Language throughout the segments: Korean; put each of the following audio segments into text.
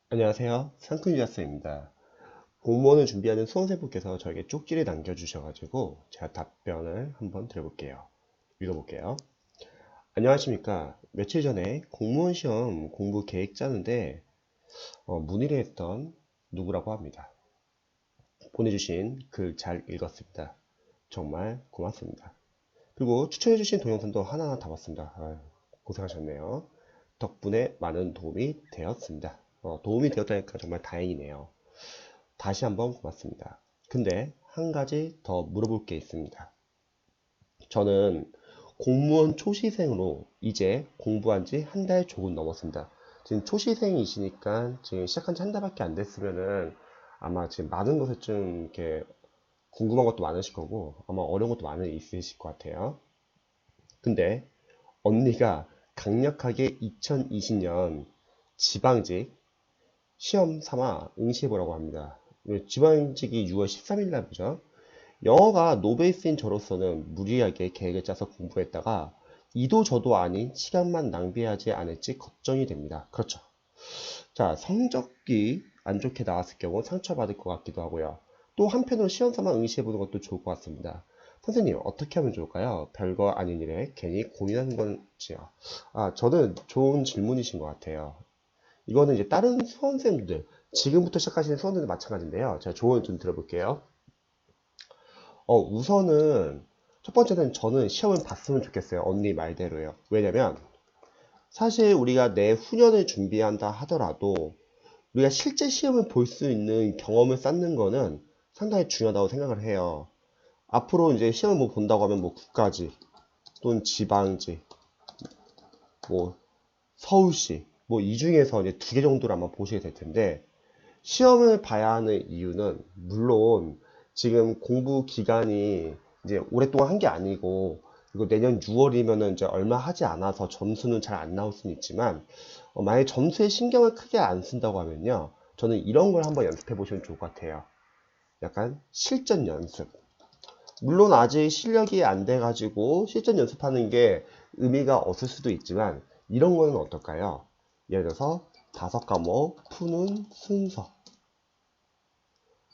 안녕하세요. 상큼유학생입니다. 공무원을 준비하는 수험생분께서 저에게 쪽지를 남겨주셔가지고 제가 답변을 한번 드려볼게요. 읽어볼게요. 안녕하십니까. 며칠 전에 공무원 시험 공부 계획 짜는데 문의를 했던 누구라고 합니다. 보내주신 글 잘 읽었습니다. 정말 고맙습니다. 그리고 추천해주신 동영상도 하나하나 다 봤습니다. 아유, 고생하셨네요. 덕분에 많은 도움이 되었습니다. 도움이 되었다니까 정말 다행이네요. 다시 한번 고맙습니다. 근데 한 가지 더 물어볼 게 있습니다. 저는 공무원 초시생으로 이제 공부한 지 한 달 조금 넘었습니다. 지금 초시생이시니까 지금 시작한 지 한 달밖에 안 됐으면은 아마 지금 많은 것을 좀 이렇게 궁금한 것도 많으실 거고 아마 어려운 것도 많이 있으실 것 같아요. 근데 언니가 강력하게 2020년 지방직 시험 삼아 응시해보라고 합니다. 지방직이 6월 13일 날 보죠. 영어가 노베이스인 저로서는 무리하게 계획을 짜서 공부했다가 이도 저도 아닌 시간만 낭비하지 않을지 걱정이 됩니다. 그렇죠. 자, 성적이 안 좋게 나왔을 경우 상처받을 것 같기도 하고요. 또 한편으로 시험 삼아 응시해보는 것도 좋을 것 같습니다. 선생님, 어떻게 하면 좋을까요? 별거 아닌 일에 괜히 고민하는 건지요. 저는 좋은 질문이신 것 같아요. 이거는 이제 다른 수험생들, 지금부터 시작하시는 수험생들 마찬가지인데요. 제가 조언 좀 들어볼게요. 우선은 첫 번째는 저는 시험을 봤으면 좋겠어요. 언니 말대로요. 왜냐면 사실 우리가 내후년을 준비한다 하더라도 우리가 실제 시험을 볼 수 있는 경험을 쌓는 거는 상당히 중요하다고 생각을 해요. 앞으로 이제 시험을 뭐 본다고 하면 뭐 국가직 또는 지방직, 뭐 서울시 뭐 이 중에서 이제 두 개 정도를 아마 보시게 될 텐데 시험을 봐야 하는 이유는 물론 지금 공부 기간이 이제 오랫동안 한 게 아니고 그리고 내년 6월이면은 이제 얼마 하지 않아서 점수는 잘 안 나올 수는 있지만 만약에 점수에 신경을 크게 안 쓴다고 하면요 저는 이런 걸 한번 연습해 보시면 좋을 것 같아요. 약간 실전 연습. 물론 아직 실력이 안 돼가지고 실전 연습하는 게 의미가 없을 수도 있지만 이런 거는 어떨까요? 예를 들어서 5과목 푸는 순서,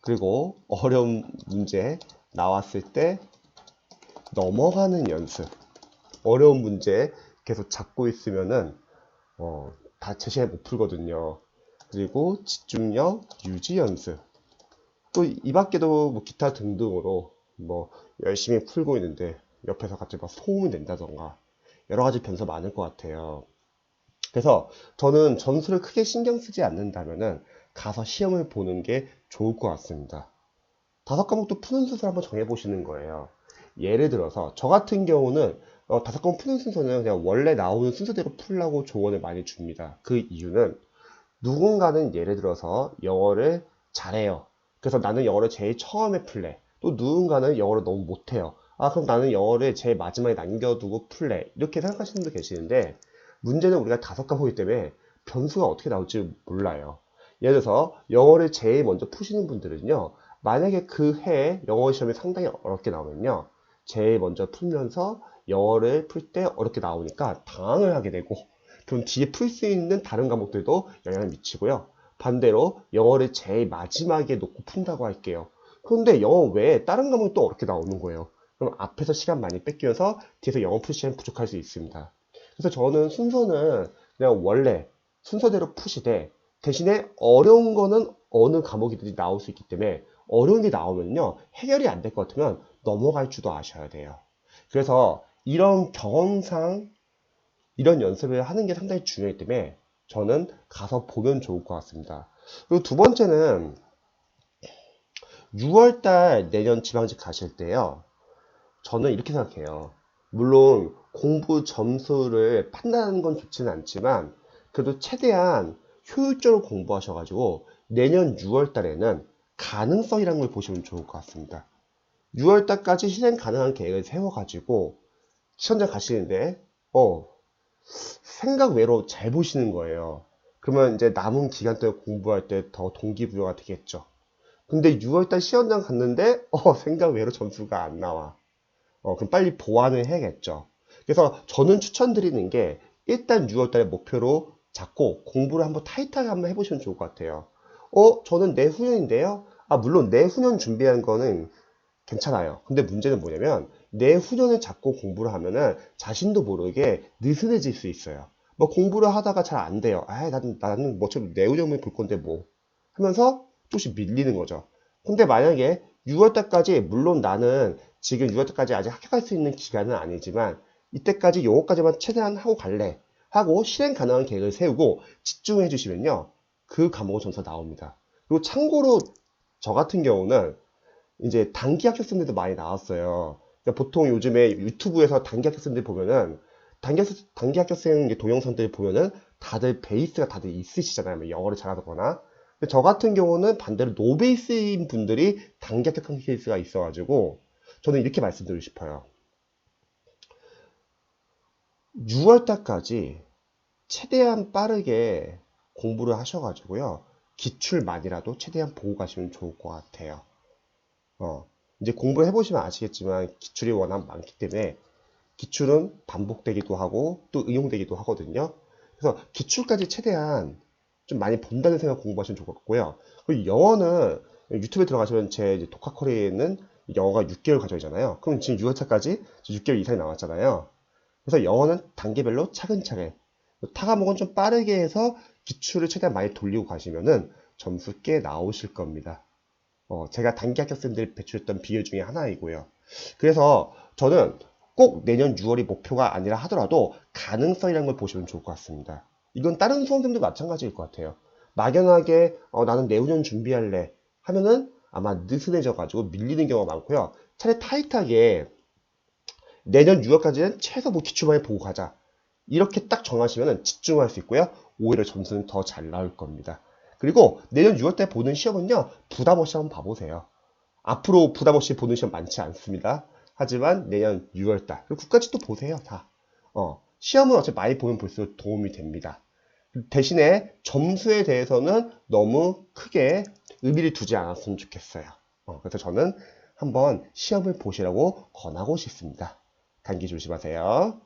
그리고 어려운 문제 나왔을 때 넘어가는 연습. 어려운 문제 계속 잡고 있으면은 다 제시해 못 풀거든요. 그리고 집중력 유지 연습. 또 이 밖에도 뭐 기타 등등으로 뭐 열심히 풀고 있는데 옆에서 갑자기 막 소음이 낸다던가 여러 가지 변수 많을 것 같아요. 그래서 저는 점수를 크게 신경 쓰지 않는다면은 가서 시험을 보는 게 좋을 것 같습니다. 5과목도 푸는 순서를 한번 정해보시는 거예요. 예를 들어서 저 같은 경우는 5과목 푸는 순서는 그냥 원래 나오는 순서대로 풀라고 조언을 많이 줍니다. 그 이유는 누군가는 예를 들어서 영어를 잘해요. 그래서 나는 영어를 제일 처음에 풀래. 또 누군가는 영어를 너무 못해요. 그럼 나는 영어를 제일 마지막에 남겨두고 풀래. 이렇게 생각하시는 분도 계시는데 문제는 우리가 5과목이기 때문에 변수가 어떻게 나올지 몰라요. 예를 들어서 영어를 제일 먼저 푸시는 분들은요. 만약에 그 해에 영어 시험이 상당히 어렵게 나오면요. 제일 먼저 풀면서 영어를 풀 때 어렵게 나오니까 당황을 하게 되고 그럼 뒤에 풀 수 있는 다른 과목들도 영향을 미치고요. 반대로 영어를 제일 마지막에 놓고 푼다고 할게요. 그런데 영어 외에 다른 과목이 또 어렵게 나오는 거예요. 그럼 앞에서 시간 많이 뺏겨서 뒤에서 영어 풀 시간 부족할 수 있습니다. 그래서 저는 순서는 그냥 원래 순서대로 푸시되 대신에 어려운 거는 어느 과목이든지 나올 수 있기 때문에 어려운 게 나오면요 해결이 안 될 것 같으면 넘어갈 줄도 아셔야 돼요. 그래서 이런 경험상 이런 연습을 하는 게 상당히 중요하기 때문에 저는 가서 보면 좋을 것 같습니다. 그리고 두 번째는 6월달 내년 지방직 가실 때요. 저는 이렇게 생각해요. 물론 공부 점수를 판단하는 건 좋지는 않지만 그래도 최대한 효율적으로 공부하셔가지고 내년 6월달에는 가능성이라는 걸 보시면 좋을 것 같습니다. 6월달까지 실행 가능한 계획을 세워가지고 시험장 가시는데 생각 외로 잘 보시는 거예요. 그러면 이제 남은 기간 동안 공부할 때 더 동기부여가 되겠죠. 근데 6월달 시험장 갔는데 생각 외로 점수가 안 나와. 그럼 빨리 보완을 해야겠죠. 그래서 저는 추천드리는 게 일단 6월달에 목표로 잡고 공부를 한번 타이트하게 한번 해보시면 좋을 것 같아요. 저는 내후년인데요. 물론 내후년 준비한 거는 괜찮아요. 근데 문제는 뭐냐면 내후년을 잡고 공부를 하면은 자신도 모르게 느슨해질 수 있어요. 뭐 공부를 하다가 잘 안 돼요. 나는 뭐처럼 내후년을 볼 건데 뭐 하면서 조금씩 밀리는 거죠. 근데 만약에 6월달까지, 물론 나는 지금 6월달까지 아직 합격할 수 있는 기간은 아니지만 이때까지 요거까지만 최대한 하고 갈래 하고 실행 가능한 계획을 세우고 집중해 주시면요, 그 과목은 점수가 나옵니다. 그리고 참고로 저 같은 경우는 이제 단기 합격생들도 많이 나왔어요. 그러니까 보통 요즘에 유튜브에서 단기 합격생들 보면은 단기 학교생 동영상들 보면은 다들 베이스가 다들 있으시잖아요. 뭐 영어를 잘하거나. 근데 저 같은 경우는 반대로 노베이스인 분들이 단기 합격한 케이스가 있어가지고 저는 이렇게 말씀드리고 싶어요. 6월달까지 최대한 빠르게 공부를 하셔가지고요. 기출만이라도 최대한 보고 가시면 좋을 것 같아요. 이제 공부를 해보시면 아시겠지만 기출이 워낙 많기 때문에 기출은 반복되기도 하고 또 응용되기도 하거든요. 그래서 기출까지 최대한 좀 많이 본다는 생각 공부하시면 좋을 것 같고요. 그리고 영어는 유튜브에 들어가시면 제 이제 독학코리에는 영어가 6개월 과정이잖아요. 그럼 지금 6월차까지 6개월 이상이 남았잖아요. 그래서 영어는 단계별로 차근차근, 타 과목은 좀 빠르게 해서 기출을 최대한 많이 돌리고 가시면은 점수 꽤 나오실 겁니다. 제가 단기 합격생들 배출했던 비율 중에 하나이고요. 그래서 저는 꼭 내년 6월이 목표가 아니라 하더라도 가능성이라는 걸 보시면 좋을 것 같습니다. 이건 다른 수험생도 마찬가지일 것 같아요. 막연하게 나는 내후년 준비할래 하면은 아마 느슨해져 가지고 밀리는 경우가 많고요. 차라리 타이트하게 내년 6월까지는 최소 뭐 기출만에 보고 가자, 이렇게 딱 정하시면 집중할 수 있고요. 오히려 점수는 더 잘 나올 겁니다. 그리고 내년 6월 때 보는 시험은요, 부담 없이 한번 봐보세요. 앞으로 부담 없이 보는 시험 많지 않습니다. 하지만 내년 6월달, 그리고 국가직 도 보세요, 다. 시험은 어차피 많이 보면 볼수록 도움이 됩니다. 대신에 점수에 대해서는 너무 크게 의미를 두지 않았으면 좋겠어요. 그래서 저는 한번 시험을 보시라고 권하고 싶습니다. 감기 조심하세요.